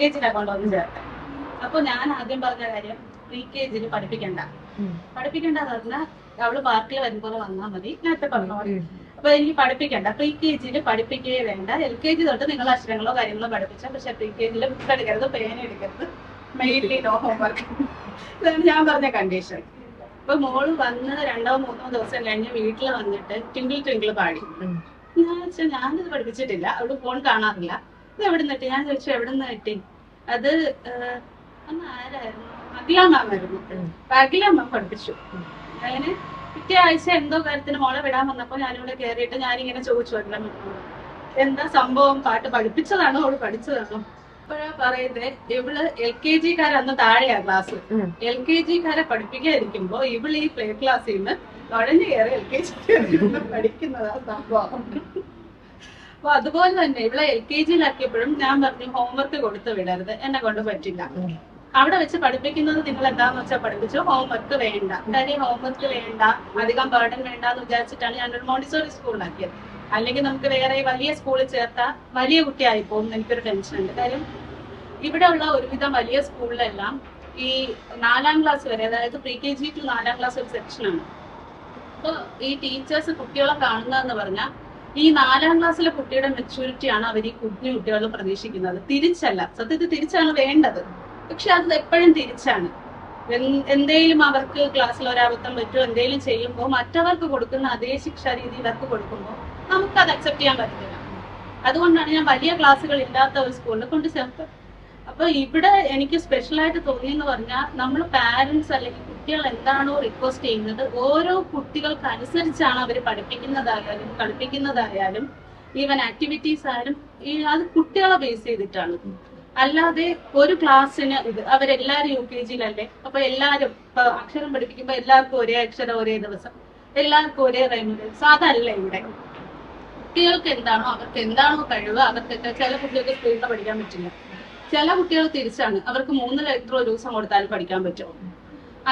LKG കൊണ്ടുവന്ന് ചേർത്ത്. അപ്പൊ ഞാൻ ആദ്യം പറഞ്ഞ കാര്യം pre-KG പഠിപ്പിക്കണ്ടെന്ന് പറഞ്ഞാൽ അവള് പാർക്കിൽ വരുമ്പോൾ വന്നാൽ മതി, നേരത്തെ പറഞ്ഞ പോലെ. അപ്പൊ എനിക്ക് പഠിപ്പിക്കണ്ട, pre-KG പഠിപ്പിക്കുകയേ വേണ്ട, LKG തൊട്ട് നിങ്ങൾ അക്ഷരങ്ങളോ കാര്യങ്ങളോ പഠിപ്പിച്ചാൽ, പക്ഷെ pre-KG ബുക്ക് എടുക്കരുത്, പേന എടുക്കരുത്, മെയിൻലി നോ ഹോംവർക്ക്. ഇതാണ് ഞാൻ പറഞ്ഞ കണ്ടീഷൻ. അപ്പൊ മോള് വന്ന് 2-3 ദിവസം കഴിഞ്ഞ് വീട്ടിൽ വന്നിട്ട് ട്വിങ്കിൾ ട്വിങ്കിൾ പാടി. ഞാൻ വെച്ചാൽ ഞാനിത് പഠിപ്പിച്ചിട്ടില്ല, അവള് ഫോൺ കാണാറില്ല. ഇത് എവിടെ നിന്ന് കിട്ടി? ഞാൻ ചോദിച്ചു എവിടെ നിന്ന് കിട്ടി? അത് അന്ന് ആരായിരുന്നു? അഖില മാം ആയിരുന്നു. അഖില മാം പഠിപ്പിച്ചു. അങ്ങനെ പിറ്റേ ആഴ്ച എന്തോ കാര്യത്തിന് മോളെ വിടാൻ വന്നപ്പോ ഞാനിവിടെ കയറിയിട്ട് ഞാനിങ്ങനെ ചോദിച്ചു അഖില മാമിനോട്, എന്താ സംഭവം, പാട്ട് പഠിപ്പിച്ചതാണോ അവള് പഠിച്ചതാണോ? അപ്പോഴാ പറയുന്നത്, ഇവള് LKG അന്ന് താഴെയാ ക്ലാസ്. LKG പഠിപ്പിക്കാതിരിക്കുമ്പോ ഇവള് ഈ പ്ലേ ക്ലാസ്സിൽ നിന്ന് നുഴഞ്ഞു കയറി LKG പഠിക്കുന്നതാ സംഭവം. അപ്പൊ അതുപോലെ തന്നെ ഇവിടെ LKG ഞാൻ പറഞ്ഞു ഹോംവർക്ക് കൊടുത്തു വിടരുത്, എന്നെ കൊണ്ട് പറ്റില്ല. അവിടെ വെച്ച് പഠിപ്പിക്കുന്നത് നിങ്ങൾ എന്താന്ന് വെച്ചാൽ പഠിപ്പിച്ചു, ഹോംവർക്ക് വേണ്ട. കാര്യം ഹോംവർക്ക് വേണ്ട, അധികം ബർഡൻ വേണ്ടെന്ന് വിചാരിച്ചിട്ടാണ് ഞാനൊരു മോണ്ടിസോറി സ്കൂളിലാക്കിയത്. അല്ലെങ്കിൽ നമുക്ക് വേറെ വലിയ സ്കൂളിൽ ചേർത്താൽ വലിയ കുട്ടിയായി പോകും, എനിക്കൊരു ടെൻഷൻ ഉണ്ട്. കാര്യം ഇവിടെ ഉള്ള ഒരുവിധം വലിയ സ്കൂളിലെല്ലാം ഈ 4ാം ക്ലാസ് വരെ, അതായത് pre-KG to 4ാം ക്ലാസ് ഒരു സെക്ഷനാണ്. അപ്പൊ ഈ ടീച്ചേഴ്സ് കുട്ടികളെ കാണുന്നതെന്ന് പറഞ്ഞാൽ ഈ 4ാം ക്ലാസ്സിലെ കുട്ടിയുടെ മെച്യൂരിറ്റിയാണ് അവർ ഈ കുഞ്ഞു കുട്ടികൾ പ്രതീക്ഷിക്കുന്നത്, തിരിച്ചല്ല. സത്യത്തിൽ തിരിച്ചാണ് വേണ്ടത്, പക്ഷെ അത് എപ്പോഴും തിരിച്ചാണ്. എന്തേലും അവർക്ക് ക്ലാസ്സിൽ ഒരബദ്ധം പറ്റുമോ, എന്തെങ്കിലും ചെയ്യുമ്പോൾ മറ്റവർക്ക് കൊടുക്കുന്ന അതേ ശിക്ഷാ രീതി ഇവർക്ക് കൊടുക്കുമ്പോൾ നമുക്കത് അക്സെപ്റ്റ് ചെയ്യാൻ പറ്റില്ല. അതുകൊണ്ടാണ് ഞാൻ വലിയ ക്ലാസ്സുകൾ ഇല്ലാത്ത ഒരു സ്കൂളിൽ കൊണ്ട് ചേർത്തത്. അപ്പൊ ഇവിടെ എനിക്ക് സ്പെഷ്യലായിട്ട് തോന്നിയെന്ന് പറഞ്ഞാൽ, നമ്മൾ പാരന്റ്സ് അല്ലെങ്കിൽ കുട്ടികൾ എന്താണോ റിക്വസ്റ്റ് ചെയ്യുന്നത്, ഓരോ കുട്ടികൾക്ക് അനുസരിച്ചാണ് അവർ പഠിപ്പിക്കുന്നതായാലും കളിപ്പിക്കുന്നതായാലും ഈവൻ ആക്ടിവിറ്റീസ് ആയാലും അത് കുട്ടികളെ ബേസ് ചെയ്തിട്ടാണ്. അല്ലാതെ ഒരു ക്ലാസ്സിന് അവരെല്ലാരും UKG-ലല്ലേ, അപ്പൊ എല്ലാരും ഇപ്പൊ അക്ഷരം പഠിപ്പിക്കുമ്പോ എല്ലാവർക്കും ഒരേ അക്ഷരം ഒരേ ദിവസം, എല്ലാവർക്കും ഒരേ റൈമുകൾ, അതല്ല ഇവിടെ. കുട്ടികൾക്ക് എന്താണോ, അവർക്ക് എന്താണോ കഴിവ്, അവർക്കൊക്കെ ചില കുട്ടികൾക്ക് സ്കൂളിൽ പഠിക്കാൻ പറ്റില്ല, ചില കുട്ടികൾ തിരിച്ചാണ്, അവർക്ക് 3 ലെറ്റർ ഒരു ദിവസം കൊടുത്താൽ പഠിക്കാൻ പറ്റും.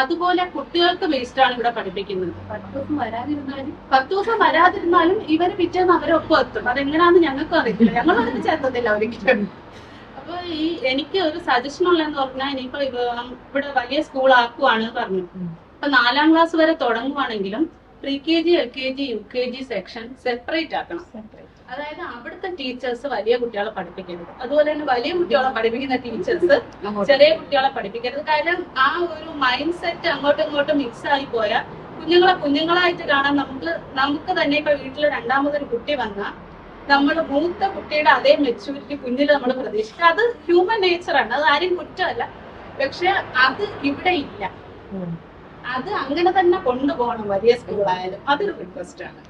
അതുപോലെ കുട്ടികൾക്ക് ബേസ്ഡാണ് ഇവിടെ പഠിപ്പിക്കുന്നത്. 10 ദിവസം വരാതിരുന്നാലും ഇവര് പിറ്റേന്ന് അവരൊപ്പം എത്തും. അതെങ്ങനെയാന്ന് ഞങ്ങൾക്കും അറിയില്ല, ഞങ്ങൾ അതിന് ചേർത്തതില്ല ഒരിക്കലും. അപ്പൊ എനിക്ക് ഒരു സജഷൻ ഉള്ളതെന്ന് പറഞ്ഞാൽ, ഇനിയിപ്പോ ഇവിടെ വലിയ സ്കൂൾ ആക്കുവാണ് പറഞ്ഞു, ഇപ്പൊ 4ാം ക്ലാസ് വരെ തുടങ്ങുവാണെങ്കിലും pre-KG, LKG, UKG section separate ആക്കണം. അതായത് അവിടുത്തെ ടീച്ചേഴ്സ് വലിയ കുട്ടികളെ പഠിപ്പിക്കരുത്, അതുപോലെ തന്നെ വലിയ കുട്ടികളെ പഠിപ്പിക്കുന്ന ടീച്ചേഴ്സ് ചെറിയ കുട്ടികളെ പഠിപ്പിക്കരുത്. കാരണം ആ ഒരു മൈൻഡ് സെറ്റ് അങ്ങോട്ടും ഇങ്ങോട്ടും മിക്സ് ആയി പോയാൽ കുഞ്ഞുങ്ങളായിട്ട് കാണാൻ നമുക്ക് തന്നെ ഇപ്പൊ വീട്ടിൽ രണ്ടാമതൊരു കുട്ടി വന്നാൽ നമ്മൾ മൂത്ത കുട്ടിയുടെ അതേ മെച്യൂരിറ്റി കുഞ്ഞിൽ നമ്മൾ പ്രതീക്ഷിക്കുക. അത് ഹ്യൂമൻ നേച്ചറാണ്, അത് ആരും കുറ്റമല്ല. പക്ഷെ അത് ഇവിടെ ഇല്ല. അത് അങ്ങനെ തന്നെ കൊണ്ടുപോകണം വലിയ സ്കൂളായാലും. അതൊരു റിക്വസ്റ്റ് ആണ്.